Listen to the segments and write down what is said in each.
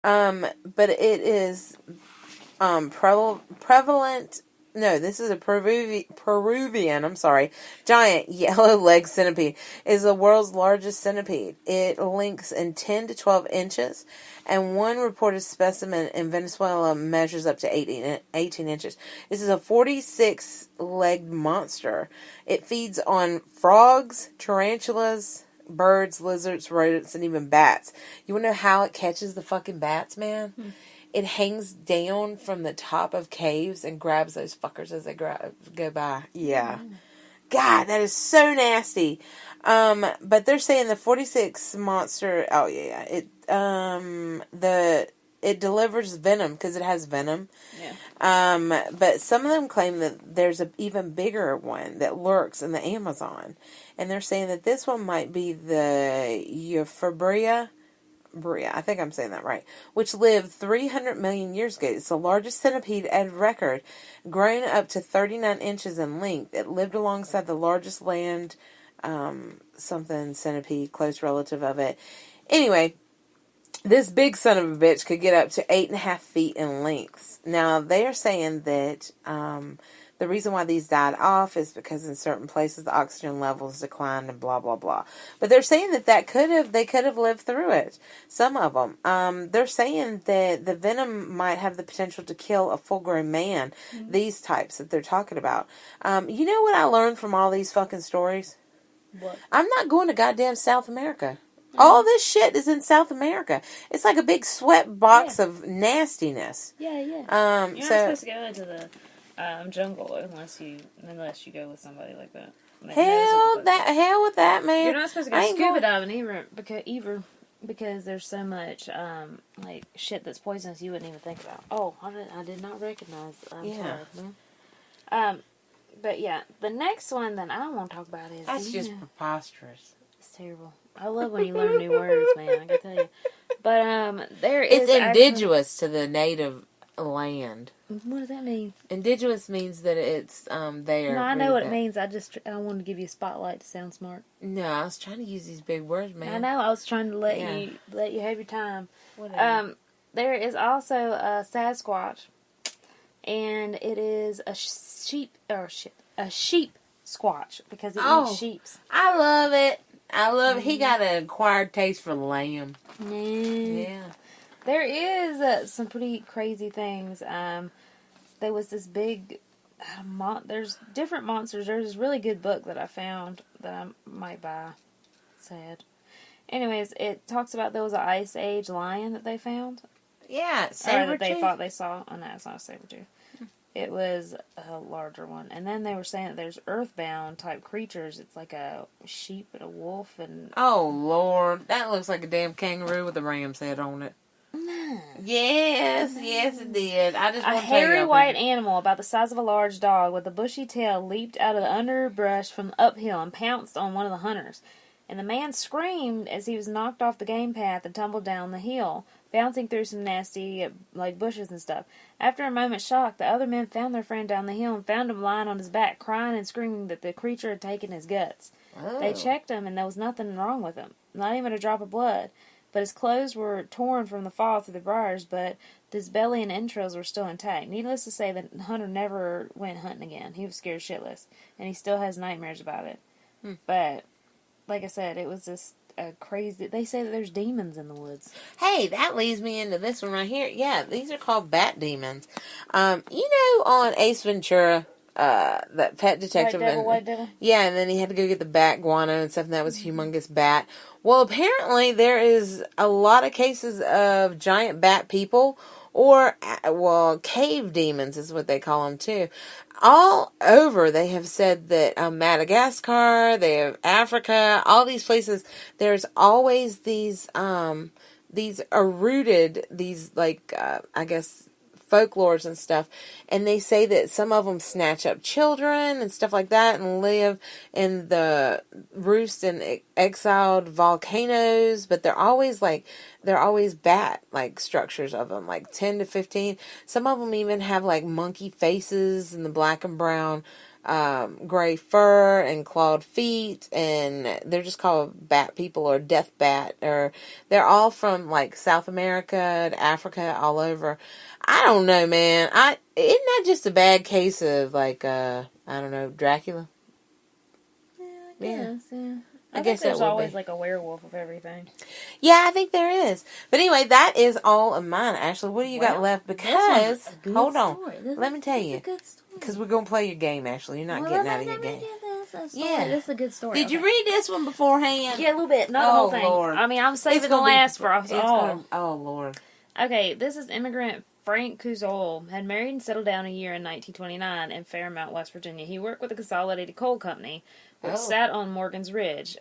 But it is prevalent. No, this is a Peruvian. I'm sorry, giant yellow leg centipede is the world's largest centipede. It links in 10 to 12 inches, and one reported specimen in Venezuela measures up to 18 inches. This is a 46-legged monster. It feeds on frogs, tarantulas, birds, lizards, rodents, and even bats. You want to know how it catches the fucking bats, man? It hangs down from the top of caves and grabs those fuckers as they go by. Yeah. God, that is so nasty. But they're saying the 46 monster. Oh yeah, it delivers venom because it has venom. Yeah. But some of them claim that there's an even bigger one that lurks in the Amazon, and they're saying that this one might be the Euphorbia. I think I'm saying that right, which lived 300 million years ago. It's the largest centipede at record, grown up to 39 inches in length. It lived alongside the largest land, something centipede, close relative of it. Anyway, this big son of a bitch could get up to 8.5 feet in length. Now, they are saying that, the reason why these died off is because in certain places the oxygen levels declined and blah, blah, blah. But they're saying that they could have lived through it. Some of them. They're saying that the venom might have the potential to kill a full-grown man. Mm-hmm. These types that they're talking about. You know what I learned from all these fucking stories? What? I'm not going to goddamn South America. Mm-hmm. All this shit is in South America. It's like a big sweat box of nastiness. Yeah. You're not supposed to go into the jungle unless you go with somebody like that. Hell with that, man. You're not supposed to go scuba diving either because there's so much like shit that's poisonous you wouldn't even think about. Oh, I did not recognize. Sorry, man. But yeah, the next one that I want to talk about is that's just preposterous. It's terrible. I love when you learn new words, man. I can tell you. But it's indigenous to the native land. What does that mean? Indigenous means that it's there. No, I know what it means. I wanted to give you a spotlight to sound smart. No, I was trying to use these big words, man. I know. I was trying to let you have your time. Whatever. There is also a Sasquatch, and it is a sheep squatch because it eats sheeps. I love it. He got an acquired taste for lamb. Yeah. There is some pretty crazy things. There was this big... there's different monsters. There's this really good book that I found that I might buy. Sad. Anyways, it talks about there was an Ice Age lion that they found. Yeah, saber-tooth. That they thought they saw. Oh, no, it's not a saber-tooth. It was a larger one. And then they were saying that there's earthbound type creatures. It's like a sheep and a wolf and... Oh, Lord. That looks like a damn kangaroo with a ram's head on it. No. Yes, it did. I just a hairy white animal about the size of a large dog with a bushy tail leaped out of the underbrush from the uphill and pounced on one of the hunters. And the man screamed as he was knocked off the game path and tumbled down the hill, bouncing through some nasty, bushes and stuff. After a moment's shock, the other men found their friend down the hill and found him lying on his back, crying and screaming that the creature had taken his guts. Oh. They checked him, and there was nothing wrong with him, not even a drop of blood. But his clothes were torn from the fall through the briars, but his belly and entrails were still intact. Needless to say, the hunter never went hunting again. He was scared shitless, and he still has nightmares about it. But, like I said, it was just crazy. They say that there's demons in the woods. Hey, that leads me into this one right here. Yeah, these are called bat demons. On Ace Ventura, that pet detective. White devil? Yeah, and then he had to go get the bat guano and stuff, and that was humongous bat. Well, apparently there is a lot of cases of giant bat people, or, cave demons is what they call them too. All over, they have said that Madagascar, they have Africa, all these places, there's always these folklores and stuff, and they say that some of them snatch up children and stuff like that and live in the roost in exiled volcanoes, but they're always bat structures of them, 10 to 15. Some of them even have monkey faces and the black and brown gray fur and clawed feet, and they're just called bat people or death bat, or they're all from like South America to Africa, all over. I don't know, man. Isn't that just a bad case of like I don't know, Dracula? Yeah. I guess think there's that would always be. like a werewolf of everything. Yeah, I think there is. But anyway, that is all of mine, Ashley. What do you got left? Because, hold on. Let me tell you. Because we're going to play your game, Ashley. You're not getting out of your game. Yeah, this is a good story. Did you read this one beforehand? Yeah, a little bit. Not the whole thing. Lord. I mean, I'm saving the last for us all. Oh, Lord. Okay, this is immigrant Frank Kuzol. Had married and settled down a year in 1929 in Fairmount, West Virginia. He worked with a consolidated coal company, which sat on Morgan's Ridge,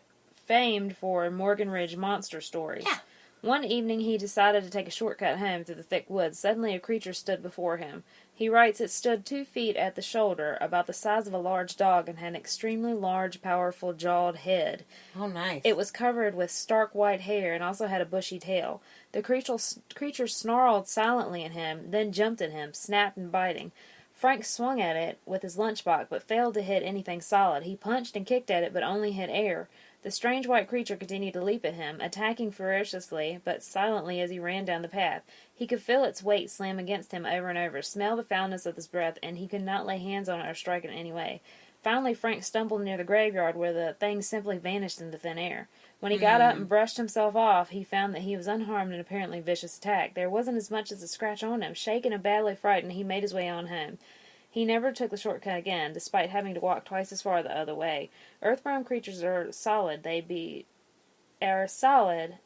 famed for Morgan Ridge monster stories. Yeah. One evening, he decided to take a shortcut home through the thick woods. Suddenly, a creature stood before him. He writes it stood 2 feet at the shoulder, about the size of a large dog, and had an extremely large, powerful, jawed head. Oh, nice. It was covered with stark white hair and also had a bushy tail. The creature snarled silently at him, then jumped at him, snapped and biting. Frank swung at it with his lunchbox, but failed to hit anything solid. He punched and kicked at it, but only hit air. The strange white creature continued to leap at him, attacking ferociously, but silently as he ran down the path. He could feel its weight slam against him over and over, smell the foulness of his breath, and he could not lay hands on it or strike it in any way. Finally, Frank stumbled near the graveyard, where the thing simply vanished into thin air. When he got up and brushed himself off, he found that he was unharmed in an apparently vicious attack. There wasn't as much as a scratch on him. Shaken and badly frightened, he made his way on home. He never took the shortcut again, despite having to walk twice as far the other way. Earthbound creatures are solid. Be they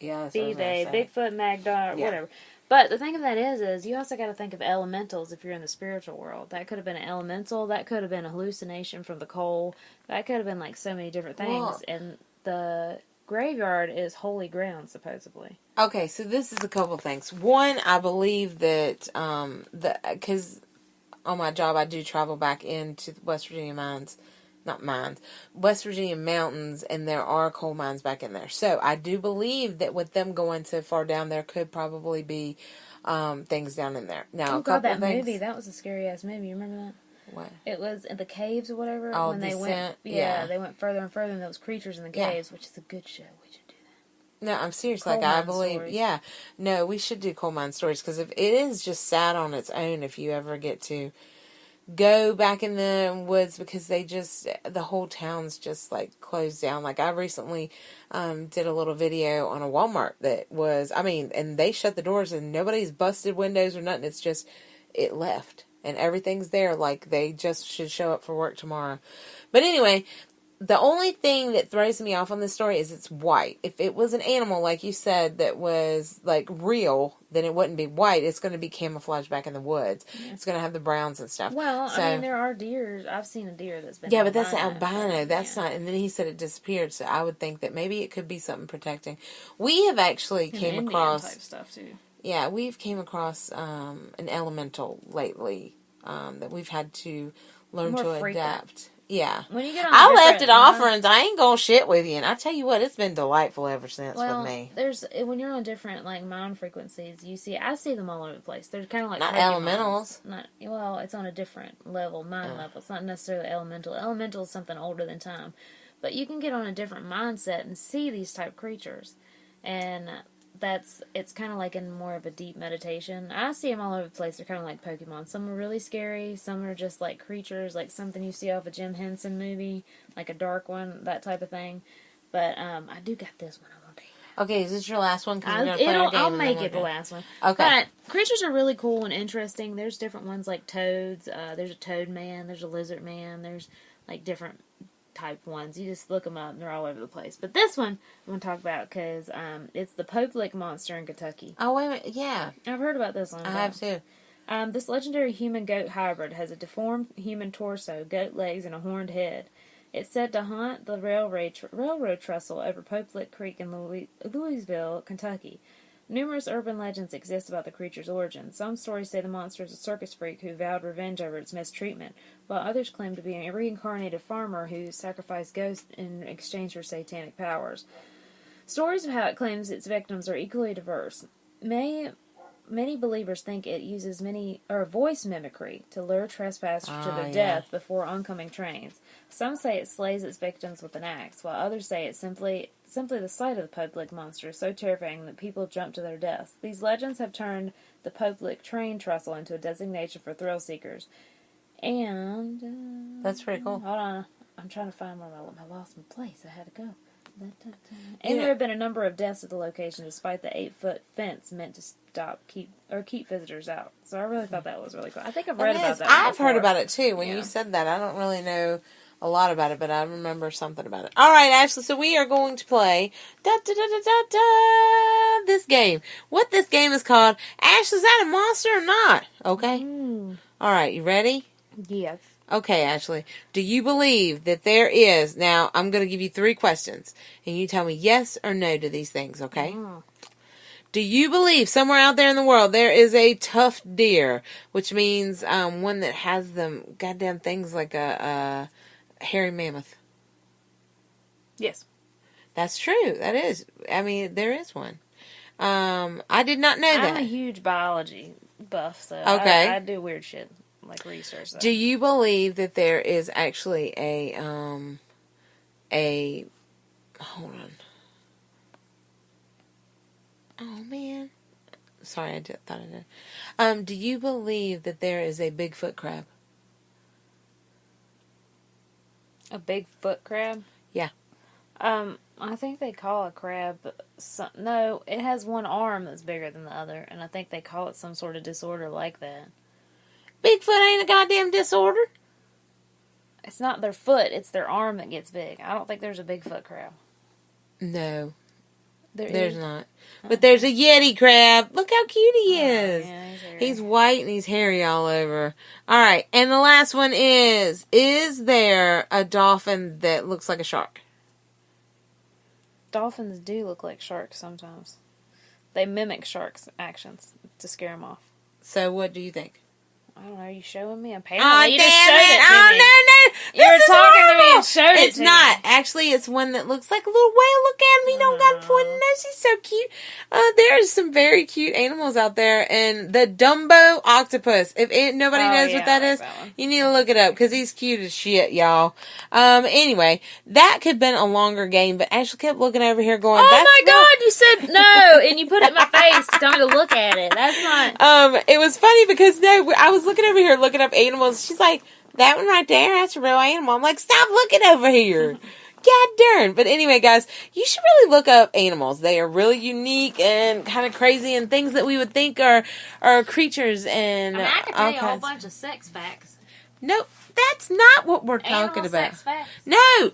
Bigfoot, Magdar, whatever. But the thing of that is you also got to think of elementals if you're in the spiritual world. That could have been an elemental. That could have been a hallucination from the coal. That could have been like so many different things. Well, and the graveyard is holy ground, supposedly. Okay, so this is a couple things. One, I believe that because on my job I do travel back into the West Virginia West Virginia mountains, and there are coal mines back in there. So I do believe that with them going so far down, there could probably be things down in there. Now, oh God, that movie, that was a scary ass movie. You remember that? What? It was in the caves or whatever. Oh, when they went, they went further and further, and those creatures in the caves, which is a good show. We should do that. No, I'm serious. Coal like I mine believe, stories. no, we should do coal mine stories, because if it is just sat on its own, if you ever get to go back in the woods, because the whole town's just like closed down. Like I recently did a little video on a Walmart that was, and they shut the doors and nobody's busted windows or nothing. It's just, it left and everything's there. Like they just should show up for work tomorrow. But anyway, the only thing that throws me off on this story is it's white. If it was an animal, like you said, that was like real, then it wouldn't be white. It's going to be camouflaged back in the woods. Yeah. It's going to have the browns and stuff. Well, so, there are deer. I've seen a deer that's been albino. But that's albino. That's not. And then he said it disappeared. So I would think that maybe it could be something protecting. We have actually came across type stuff too. Yeah, we've came across an elemental lately that we've had to learn to adapt. Yeah. When you get on I left it offerings. I ain't gonna shit with you. And I tell you what, it's been delightful ever since with me. When you're on different like mind frequencies, I see them all over the place. They're kind of like not elementals. It's on a different level, mind level. It's not necessarily elemental. Elemental is something older than time, but you can get on a different mindset and see these type creatures, and it's kind of like in more of a deep meditation. I see them all over the place. They're kind of like Pokemon. Some are really scary. Some are just like creatures, like something you see off a Jim Henson movie, like a dark one, that type of thing. But I do got this one. I want to. Okay, is this your last one? I'll make it the last one. Okay. But creatures are really cool and interesting. There's different ones like toads. There's a toad man. There's a lizard man. There's like different type ones. You just look them up and they're all over the place. But this one I'm going to talk about because it's the Pope Lick monster in Kentucky. Oh, wait a minute. Yeah. I've heard about this one. I have too. This legendary human-goat hybrid has a deformed human torso, goat legs, and a horned head. It's said to haunt the railroad trestle over Pope Lick Creek in Louisville, Kentucky. Numerous urban legends exist about the creature's origin. Some stories say the monster is a circus freak who vowed revenge over its mistreatment, while others claim to be a reincarnated farmer who sacrificed ghosts in exchange for satanic powers. Stories of how it claims its victims are equally diverse. many believers think it uses voice mimicry to lure trespassers to their yeah. death before oncoming trains. Some say it slays its victims with an axe, while others say it's simply the sight of the Popelik monster is so terrifying that people jump to their deaths. These legends have turned the Popelik train trestle into a designation for thrill seekers. And That's pretty cool. hold on, I'm trying to find where I lost my place. I had to go. And there have been a number of deaths at the location, despite the 8-foot fence meant to keep visitors out. So I really thought that was really cool. I think I've read about that. I've heard about it too. When you said that, I don't really know a lot about it, but I remember something about it. All right, Ashley. So we are going to play this game. What this game is called? Ashley, is that a monster or not? Okay. All right. You ready? Yes. Okay, Ashley. Do you believe that there is... Now, I'm going to give you 3 questions. And you tell me yes or no to these things, okay? Do you believe somewhere out there in the world there is a tough deer? Which means one that has them goddamn things like a hairy mammoth. Yes. That's true. That is. I mean, there is one. I did not know that. I'm a huge biology buff, so okay. I do weird shit. Like research that. Do you believe that there is actually a hold on. Oh man. Sorry, thought I did. Do you believe that there is a Bigfoot crab? A Bigfoot crab? Yeah. I think they call a crab no, it has one arm that's bigger than the other, and I think they call it some sort of disorder like that. Bigfoot ain't a goddamn disorder. It's not their foot, it's their arm that gets big. I don't think there's a Bigfoot crab. No. There's not. But there's a Yeti crab. Look how cute he is. Yeah, he's white and he's hairy all over. Alright, and the last one is there a dolphin that looks like a shark? Dolphins do look like sharks sometimes. They mimic sharks' actions to scare them off. So what do you think? I don't know. Are you showing me? Apparently, oh, you just showed it to me. No. You were talking to me and showed it It's to not. me. Actually, it's one that looks like a little whale. Look at him. He don't got a pointed nose. He's so cute. There's some very cute animals out there. And the Dumbo octopus. If nobody knows what that is, you need to look it up because he's cute as shit, y'all. Anyway, that could have been a longer game, but Ashley kept looking over here going, oh my God, you said no, and you put it in my face to tell me to look at it. That's not... It was funny because, no, I was looking over here looking up animals. She's like, that one right there, that's a real animal. I'm like, stop looking over here. God darn. But anyway, guys, you should really look up animals. They are really unique and kind of crazy and things that we would think are creatures and I can tell you a whole bunch of sex facts. Nope. That's not what we're talking about. Sex facts. No.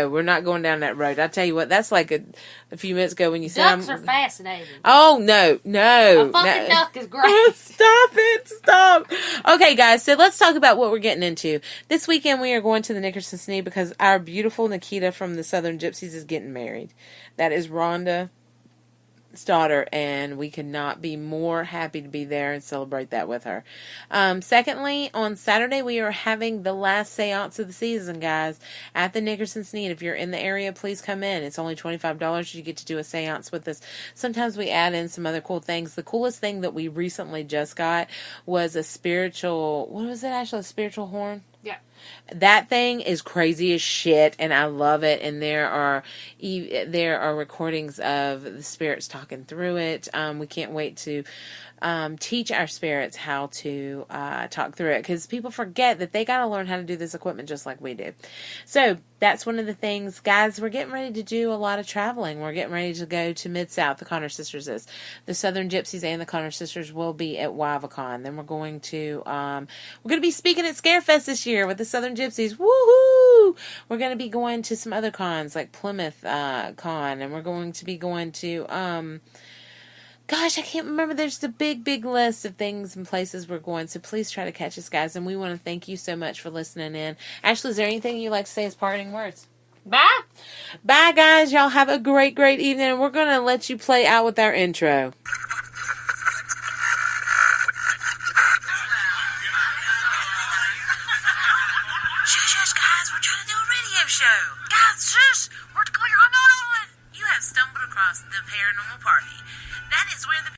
We're not going down that road. I tell you what, that's like a few minutes ago when you said ducks are fascinating. Oh, no. A fucking duck is great. Stop. Okay, guys, so let's talk about what we're getting into. This weekend we are going to the Nickerson Snee because our beautiful Nikita from the Southern Gypsies is getting married. That is Rhonda's daughter, and we could not be more happy to be there and celebrate that with her. Secondly, on Saturday we are having the last seance of the season, guys, at the Nickerson Sneed. If you're in the area, please come in. It's only $25. You get to do a seance with us. Sometimes we add in some other cool things. The coolest thing that we recently just got was a spiritual, what was it actually, a spiritual horn? Yeah. That thing is crazy as shit, and I love it. And there are recordings of the spirits talking through it. We can't wait to teach our spirits how to talk through it, because people forget that they got to learn how to do this equipment just like we do. So that's one of the things, guys. We're getting ready to do a lot of traveling. We're getting ready to go to Mid-South. The Connor Sisters is. The Southern Gypsies and the Connor Sisters will be at WivaCon. Then we're going to be speaking at Scarefest this year with the Southern Gypsies. Woohoo! We're going to be going to some other cons like Plymouth Con, and we're going to be going to gosh, I can't remember. There's the big list of things and places we're going. So please try to catch us, guys. And we want to thank you so much for listening in. Ashley, is there anything you'd like to say as parting words? Bye. Bye, guys. Y'all have a great evening. And we're going to let you play out with our intro. Shush, guys. We're trying to do a radio show. Guys, shush. We're going on. You have stumbled across the Paranormal Party. That is where the